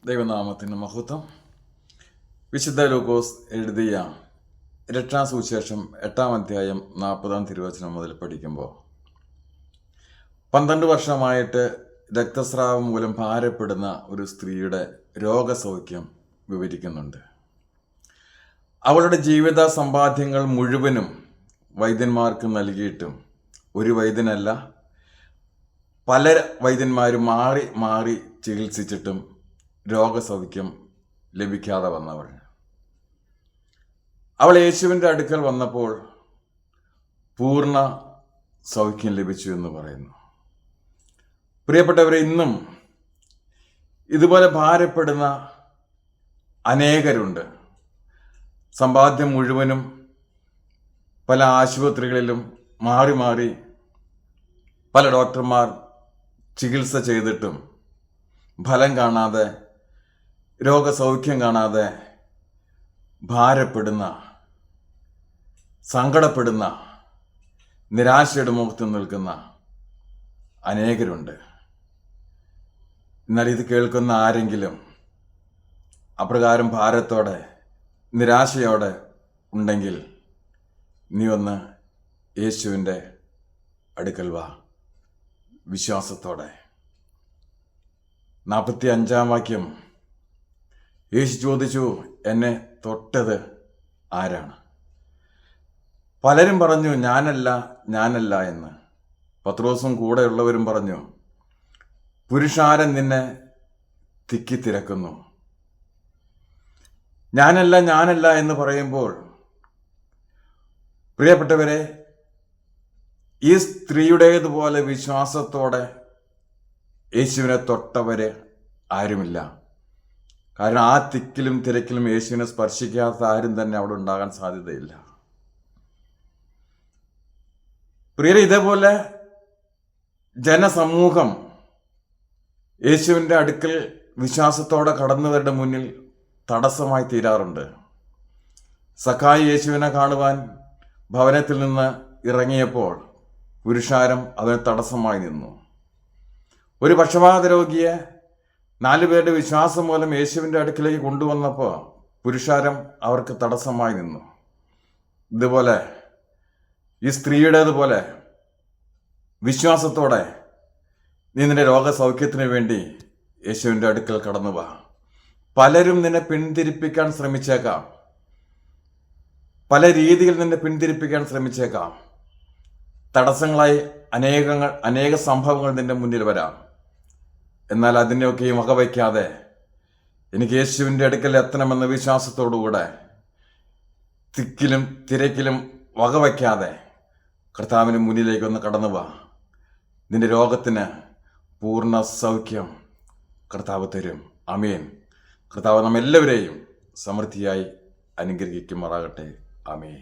ദൈവനാമത്തിന് മഹത്വം. വിശുദ്ധ ലൂക്കോസ് എഴുതിയ രക്ഷാസുവിശേഷം 8-ാം അധ്യായം 40-ാം തിരുവചനം മുതൽ പഠിക്കുമ്പോൾ 12 വർഷമായിട്ട് രക്തസ്രാവം മൂലം ഭാരപ്പെടുന്ന ഒരു സ്ത്രീയുടെ രോഗസൗഖ്യം വിവരിക്കുന്നുണ്ട്. അവളുടെ ജീവിത സമ്പാദ്യങ്ങൾ മുഴുവനും വൈദ്യന്മാർക്ക് നൽകിയിട്ടും ഒരു വൈദ്യനല്ല, പല വൈദ്യന്മാരും മാറി മാറി ചികിത്സിച്ചിട്ടും രോഗസൗഖ്യം ലഭിക്കാതെ വന്നവൾ. അവൾ യേശുവിൻ്റെ അടുക്കൽ വന്നപ്പോൾ പൂർണ്ണ സൗഖ്യം ലഭിച്ചു എന്ന് പറയുന്നു. പ്രിയപ്പെട്ടവരെ, ഇന്നും ഇതുപോലെ ഭാരപ്പെടുന്ന അനേകരുണ്ട്. സമ്പാദ്യം മുഴുവനും പല ആശുപത്രികളിലും മാറി മാറി പല ഡോക്ടർമാർ ചികിത്സ ചെയ്തിട്ടും ഫലം കാണാതെ, രോഗസൗഖ്യം കാണാതെ ഭാരപ്പെടുന്ന, സങ്കടപ്പെടുന്ന, നിരാശയുടെ മുഖത്ത് നിൽക്കുന്ന അനേകരുണ്ട്. എന്നാൽ ഇത് കേൾക്കുന്ന ആരെങ്കിലും അപ്രകാരം ഭാരത്തോടെ, നിരാശയോടെ ഉണ്ടെങ്കിൽ നീ ഒന്ന് യേശുവിൻ്റെ അടുക്കൽ വാ, വിശ്വാസത്തോടെ. 45-ാം വാക്യം, യേശു ചോദിച്ചു, എന്നെ തൊട്ടത് ആരാണ്? പലരും പറഞ്ഞു, ഞാനല്ല എന്ന്. പത്രോസും കൂടെയുള്ളവരും പറഞ്ഞു, പുരുഷാരൻ നിന്നെ തിക്കിത്തിരക്കുന്നു. ഞാനല്ല എന്ന് പറയുമ്പോൾ പ്രിയപ്പെട്ടവരെ, ഈ സ്ത്രീയുടേതുപോലെ വിശ്വാസത്തോടെ യേശുവിനെ തൊട്ടവര് ആരുമില്ല. കാരണം ആ തിക്കിലും തിരക്കിലും യേശുവിനെ സ്പർശിക്കാത്ത ആരും തന്നെ അവിടെ ഉണ്ടാകാൻ സാധ്യതയില്ല. പ്രിയരെ, ഇതേപോലെ ജനസമൂഹം യേശുവിൻ്റെ അടുക്കൽ വിശ്വാസത്തോടെ കടന്നവരുടെ മുന്നിൽ തടസ്സമായി തീരാറുണ്ട്. സഖായി യേശുവിനെ കാണുവാൻ ഭവനത്തിൽ നിന്ന് ഇറങ്ങിയപ്പോൾ പുരുഷാരം അവന് തടസ്സമായി നിന്നു. ഒരു പക്ഷപാത രോഗിയെ 4 പേരുടെ വിശ്വാസം മൂലം യേശുവിൻ്റെ അടുക്കിലേക്ക് കൊണ്ടുവന്നപ്പോൾ പുരുഷാരം അവർക്ക് തടസ്സമായി നിന്നു. ഇതുപോലെ ഈ സ്ത്രീയുടേതുപോലെ വിശ്വാസത്തോടെ നീ നിന്റെ രോഗസൗഖ്യത്തിന് വേണ്ടി യേശുവിൻ്റെ അടുക്കൽ കടന്നു വാ. പലരും നിന്നെ പിന്തിരിപ്പിക്കാൻ ശ്രമിച്ചേക്കാം, പല രീതിയിൽ നിന്നെ പിന്തിരിപ്പിക്കാൻ ശ്രമിച്ചേക്കാം. തടസ്സങ്ങളായി അനേക സംഭവങ്ങൾ നിന്റെ മുന്നിൽ വരാം. എന്നാൽ അതിനെയൊക്കെയും വകവയ്ക്കാതെ എനിക്ക് യേശുവിൻ്റെ അടുക്കൽ എത്തണമെന്ന വിശ്വാസത്തോടുകൂടെ, തിക്കിലും തിരക്കിലും വകവയ്ക്കാതെ കർത്താവിന് മുന്നിലേക്ക് ഒന്ന് കടന്നു വാ. നിന്റെ രോഗത്തിന് പൂർണ്ണ സൗഖ്യം കർത്താവ് തരും. ആമേൻ. കർത്താവ് നമ്മെല്ലാവരെയും സമൃദ്ധിയായി അനുഗ്രഹിക്കുമാറാകട്ടെ. ആമേൻ.